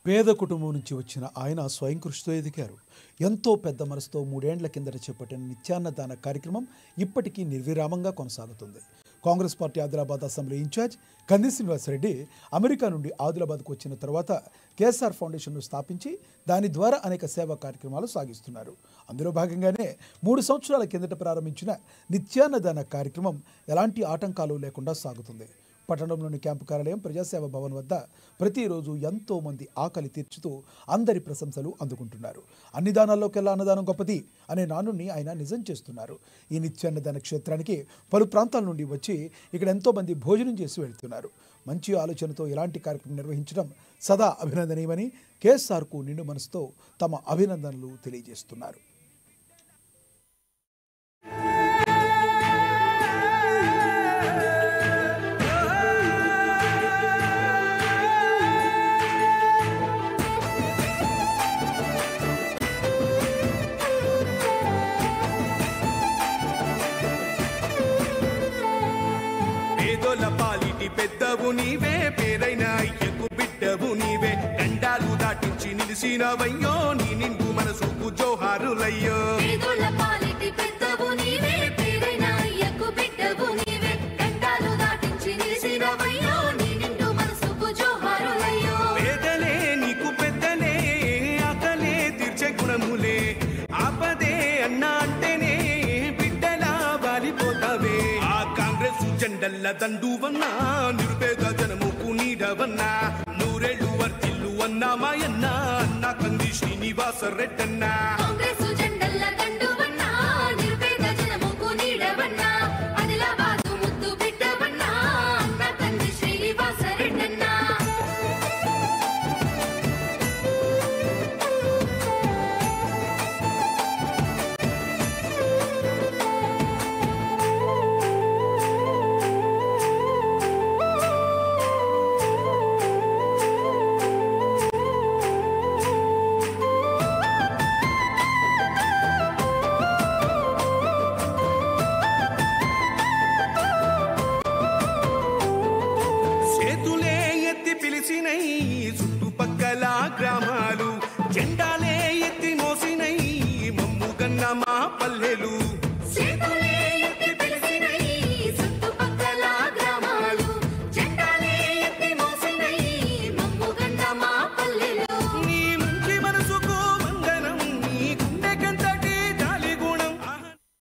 పేద కుటుంబం నుంచి వచ్చిన ఆయన స్వయం కృషితో ఎదిగారు. ఎంతో పెద్ద మనసుతో 3 ఏళ్ల కిందట చేపట్టిన నిత్యాన్నదాన కార్యక్రమం ఇప్పటికీ నిర్విరామంగా కొనసాగుతుంది. Congress party Adilabad assembly incharge Kandi Srinivasa Reddy America నుండి ఆదిలాబాద్కు వచ్చిన తర్వాత కేఎస్ఆర్ ఫౌండేషన్ను స్థాపించి దాని ద్వారా అనేక సేవా కార్యక్రమాలు సాగిస్తున్నారు. అందులో భాగంగానే 3 సంవత్సరాల కిందట ప్రారంభించిన నిత్యాన్నదాన కార్యక్రమం ఎలాంటి ఆటంకాలు లేకుండా సాగుతుంది. పట్టణంలోని క్యాంపు కార్యాలయం ప్రజాసేవ భవన్ వద్ద ప్రతిరోజు ఎంతో మంది ఆకలి తీర్చుతూ అందరి ప్రశంసలు అందుకుంటున్నారు. అన్ని దానాల్లోకెల్లా అన్నదానం గొప్పది అనే నానుని ఆయన నిజం చేస్తున్నారు. ఈ నిత్యాన్నదాన క్షేత్రానికి పలు ప్రాంతాల నుండి వచ్చి ఇక్కడ ఎంతో మంది భోజనం చేసి వెళ్తున్నారు. మంచి ఆలోచనతో ఇలాంటి కార్యక్రమం నిర్వహించడం సదా అభినందనీయమని కేఎస్ఆర్కు నిండు మనసుతో తమ అభినందనలు తెలియజేస్తున్నారు. పాలిటి పెద్దవు నీవే, పేరైన అయ్యకు బిడ్డవు నీవే, గండాలు దాటించి నిలిసినవయ్యో, నీ నిండు మనసుకు జోహారులయ్యో. పేదలే నీకు పెద్దలే, ఆకలే తీర్చే గుణములే, ఆపదే అన్నా అంటేనే బిడ్డలా వాలిపోతావే. ఆ కాంగ్రెస్ జెండల్ల దండువన్నా, నిరుపేద జనముకు నీడవన్నా, నూరేళ్లు వర్తిల్లు అన్నా మాయన్నా, అన్నా కంది శ్రీనివాస రెడ్డన్నా.